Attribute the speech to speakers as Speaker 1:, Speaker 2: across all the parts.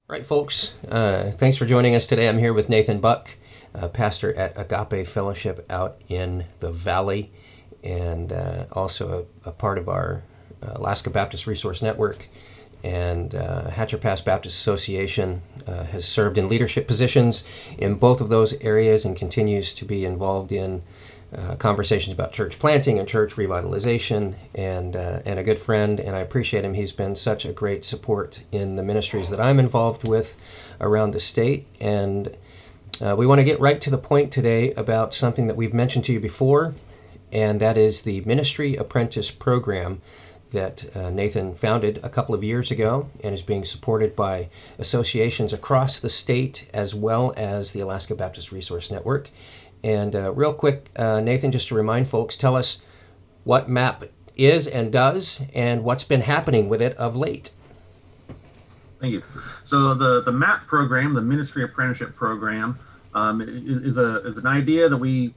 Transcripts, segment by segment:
Speaker 1: All right, folks, thanks for joining us today. I'm here with Nathan Buck, pastor at Agape Fellowship out in the Valley, and also a part of our Alaska Baptist Resource Network. And Hatcher Pass Baptist Association has served in leadership positions in both of those areas and continues to be involved in conversations about church planting and church revitalization, and a good friend, and I appreciate him. He's been such a great support in the ministries that I'm involved with around the state, and we want to get right to the point today about something that we've mentioned to you before, and that is the Ministry Apprentice Program that Nathan founded a couple of years ago and is being supported by associations across the state as well as the Alaska Baptist Resource Network. And real quick, Nathan, just to remind folks, tell us what MAP is and does and what's been happening with it of late.
Speaker 2: Thank you. So the MAP program, the Ministry Apprenticeship Program, is an idea that we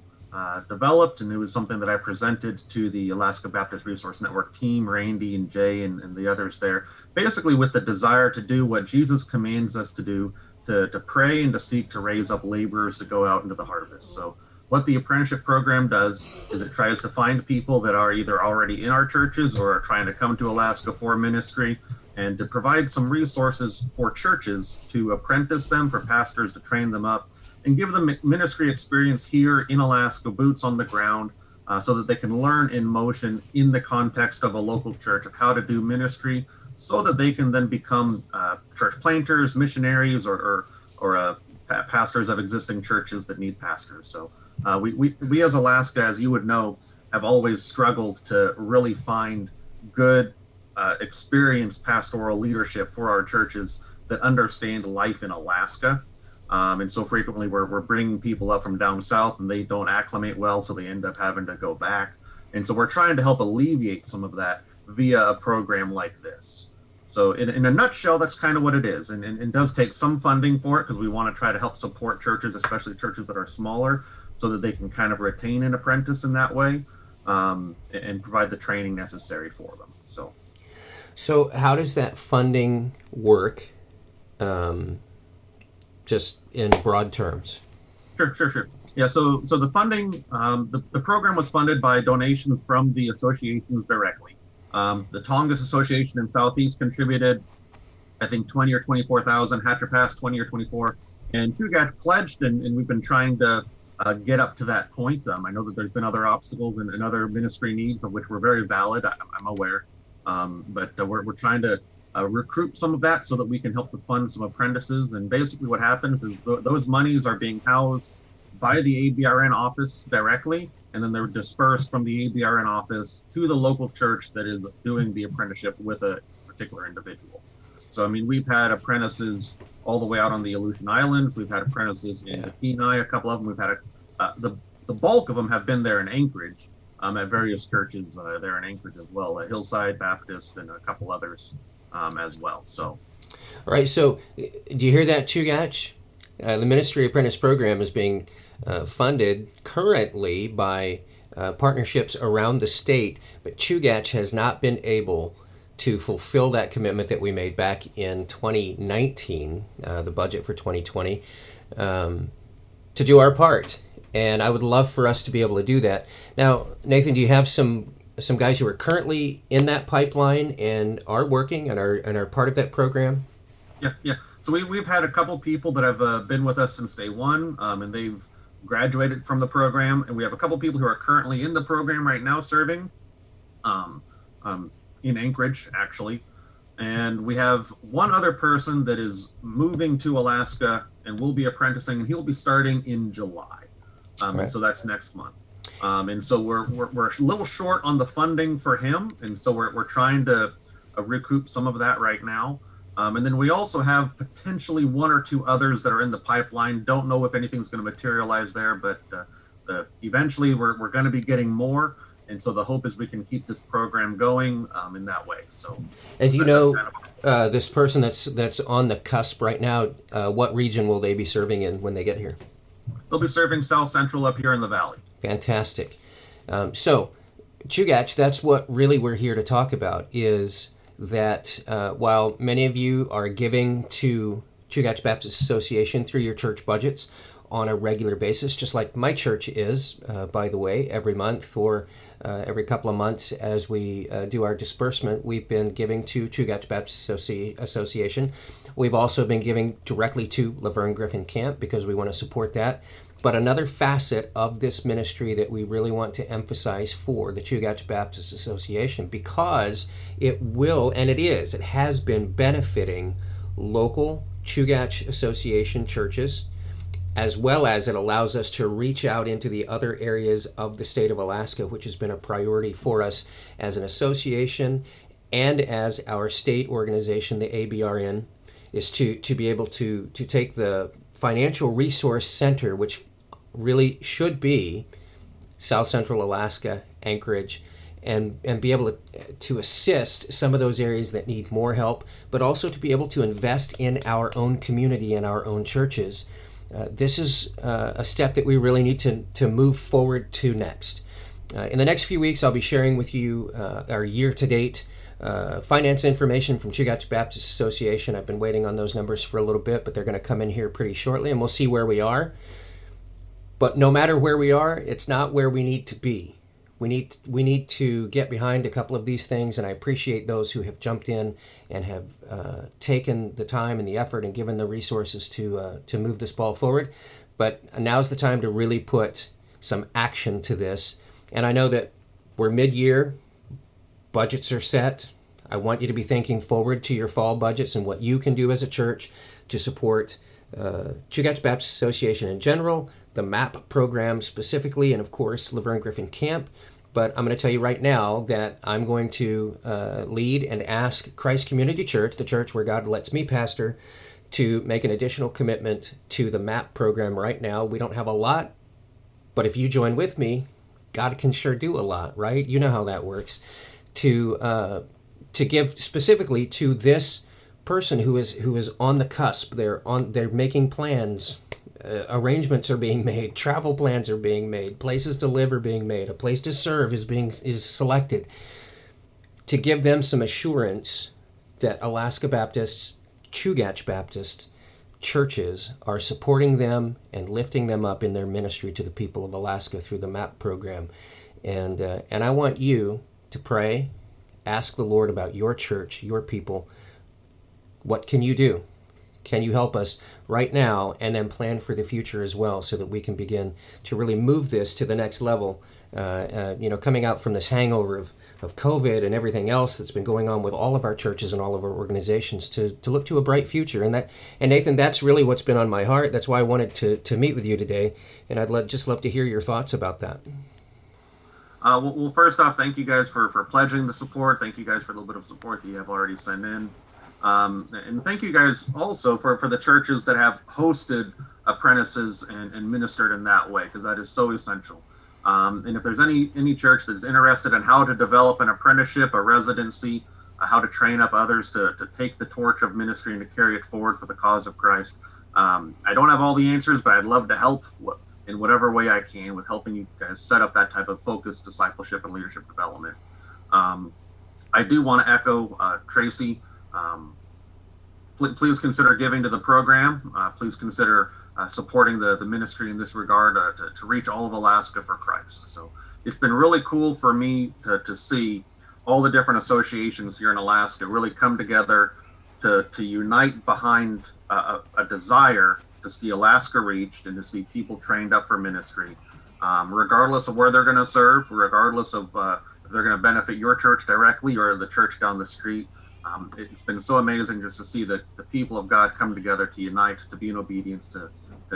Speaker 2: developed, and it was something that I presented to the Alaska Baptist Resource Network team, Randy and Jay and the others there, basically with the desire to do what Jesus commands us to do, to pray and to seek to raise up laborers to go out into the harvest. So what the apprenticeship program does is it tries to find people that are either already in our churches or are trying to come to Alaska for ministry, and to provide some resources for churches to apprentice them, for pastors to train them up, and give them ministry experience here in Alaska, boots on the ground, so that they can learn in motion in the context of a local church of how to do ministry, so that they can then become church planters, missionaries, or pastors of existing churches that need pastors. So we as Alaska, as you would know, have always struggled to really find good, experienced pastoral leadership for our churches that understand life in Alaska. And so frequently we're bringing people up from down south and they don't acclimate well, so they end up having to go back. And so we're trying to help alleviate some of that via a program like this. So in a nutshell, that's kind of what it is. And it does take some funding for it, because we want to try to help support churches, especially churches that are smaller, so that they can kind of retain an apprentice in that way, and provide the training necessary for them.
Speaker 1: So how does that funding work, just in broad terms?
Speaker 2: Sure. Yeah, so the funding, the program was funded by donations from the associations directly. The Tongass Association in Southeast contributed, I think, 20 or 24,000, Hatcher Pass 20 or 24, and Chugach pledged, and we've been trying to get up to that point. I know that there's been other obstacles and other ministry needs, of which were very valid, I'm aware, but we're trying to recruit some of that so that we can help to fund some apprentices. And basically what happens is those monies are being housed by the ABRN office directly, and then they're dispersed from the ABRN office to the local church that is doing the apprenticeship with a particular individual. So, I mean, we've had apprentices all the way out on the Aleutian Islands. We've had apprentices in the Kenai, a couple of them. We've had the bulk of them have been there in Anchorage, at various churches there in Anchorage as well, at Hillside Baptist and a couple others as well. So,
Speaker 1: All right, so do you hear that, Chugach? The Ministry Apprentice Program is being funded currently by partnerships around the state, but Chugach has not been able to fulfill that commitment that we made back in 2019, the budget for 2020, to do our part. And I would love for us to be able to do that. Now, Nathan, do you have some guys who are currently in that pipeline and are working and are part of that program?
Speaker 2: Yeah. So we've had a couple people that have been with us since day one, and they've graduated from the program, and we have a couple people who are currently in the program right now serving in Anchorage, actually. And we have one other person that is moving to Alaska and will be apprenticing, and he'll be starting in July. And so that's next month. And so we're a little short on the funding for him, and so we're trying to recoup some of that right now. And then we also have potentially one or two others that are in the pipeline. Don't know if anything's going to materialize there, but eventually we're going to be getting more. And so the hope is we can keep this program going in that way. So,
Speaker 1: and do you know this person that's on the cusp right now? What region will they be serving in when they get here?
Speaker 2: They'll be serving South Central up here in the Valley.
Speaker 1: Fantastic. So, Chugach, that's what really we're here to talk about, is that while many of you are giving to Chugach Baptist Association through your church budgets on a regular basis, just like my church is, by the way, every month or every couple of months as we do our disbursement. We've been giving to Chugach Baptist Association. We've also been giving directly to Laverne Griffin Camp because we want to support that. But another facet of this ministry that we really want to emphasize for the Chugach Baptist Association, because it will, and it has been benefiting local Chugach Association churches, as well as it allows us to reach out into the other areas of the state of Alaska, which has been a priority for us as an association and as our state organization, the ABRN, is to be able to take the financial resource center, which really should be South Central Alaska, Anchorage, and be able to assist some of those areas that need more help, but also to be able to invest in our own community and our own churches. This is a step that we really need to move forward to next. In the next few weeks, I'll be sharing with you our year-to-date finance information from Chugach Baptist Association. I've been waiting on those numbers for a little bit, but they're going to come in here pretty shortly, and we'll see where we are. But no matter where we are, it's not where we need to be. We need to get behind a couple of these things, and I appreciate those who have jumped in and have taken the time and the effort and given the resources to move this ball forward. But now's the time to really put some action to this. And I know that we're mid-year, budgets are set. I want you to be thinking forward to your fall budgets and what you can do as a church to support Chugach Baptist Association in general, the MAP program specifically, and of course Laverne Griffin Camp. But I'm going to tell you right now that I'm going to lead and ask Christ Community Church, the church where God lets me pastor, to make an additional commitment to the MAP program right now. We don't have a lot, but if you join with me, God can sure do a lot, right? You know how that works. To give specifically to this person who is on the cusp. They're making plans. Arrangements are being made, travel plans are being made, places to live are being made, a place to serve is selected, to give them some assurance that Alaska Baptists, Chugach Baptist churches are supporting them and lifting them up in their ministry to the people of Alaska through the MAP program. And I want you to pray, ask the Lord about your church, your people. What can you do? Can you help us right now, and then plan for the future as well, so that we can begin to really move this to the next level? Coming out from this hangover of COVID and everything else that's been going on with all of our churches and all of our organizations, to look to a bright future. And Nathan, that's really what's been on my heart. That's why I wanted to meet with you today, and I'd just love to hear your thoughts about that.
Speaker 2: Well, first off, thank you guys for pledging the support. Thank you guys for a little bit of support that you have already sent in. And thank you guys also for the churches that have hosted apprentices and ministered in that way, because that is so essential. And if there's any church that's interested in how to develop an apprenticeship, a residency, how to train up others to take the torch of ministry and to carry it forward for the cause of Christ, I don't have all the answers, but I'd love to help in whatever way I can with helping you guys set up that type of focused discipleship and leadership development. I do want to echo Tracy. Please consider giving to the program. Please consider supporting the ministry in this regard to reach all of Alaska for Christ. So it's been really cool for me to see all the different associations here in Alaska really come together to unite behind a desire to see Alaska reached and to see people trained up for ministry, regardless of where they're going to serve, regardless of if they're going to benefit your church directly or the church down the street. It's been so amazing just to see the people of God come together to unite, to be in obedience to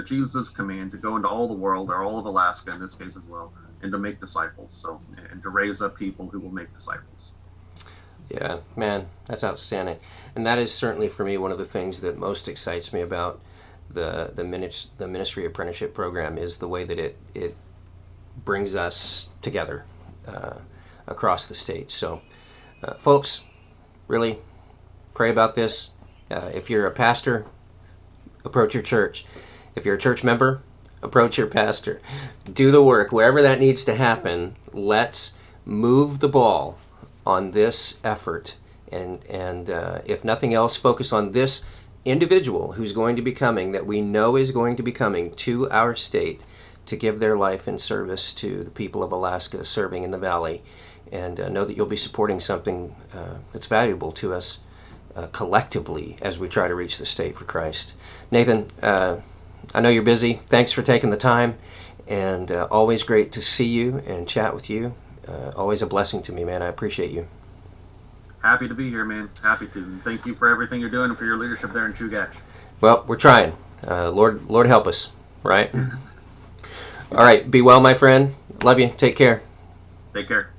Speaker 2: Jesus' command to go into all the world, or all of Alaska in this case as well, and to make disciples. So, and to raise up people who will make disciples.
Speaker 1: Yeah, man, that's outstanding. And that is certainly for me one of the things that most excites me about the Ministry Apprenticeship Program, is the way that it brings us together across the state. So, folks, really pray about this. If you're a pastor, approach your church. If you're a church member, approach your pastor. Do the work wherever that needs to happen. Let's move the ball on this effort, and if nothing else, focus on this individual who's going to be coming, that we know is going to be coming to our state to give their life in service to the people of Alaska serving in the Valley. And know that you'll be supporting something that's valuable to us collectively as we try to reach the state for Christ. Nathan, I know you're busy. Thanks for taking the time, and always great to see you and chat with you. Always a blessing to me, man. I appreciate you.
Speaker 2: Happy to be here, man. Happy to. And thank you for everything you're doing and for your leadership there in Chugach.
Speaker 1: Well, we're trying. Lord help us, right? All right. Be well, my friend. Love you. Take care.
Speaker 2: Take care.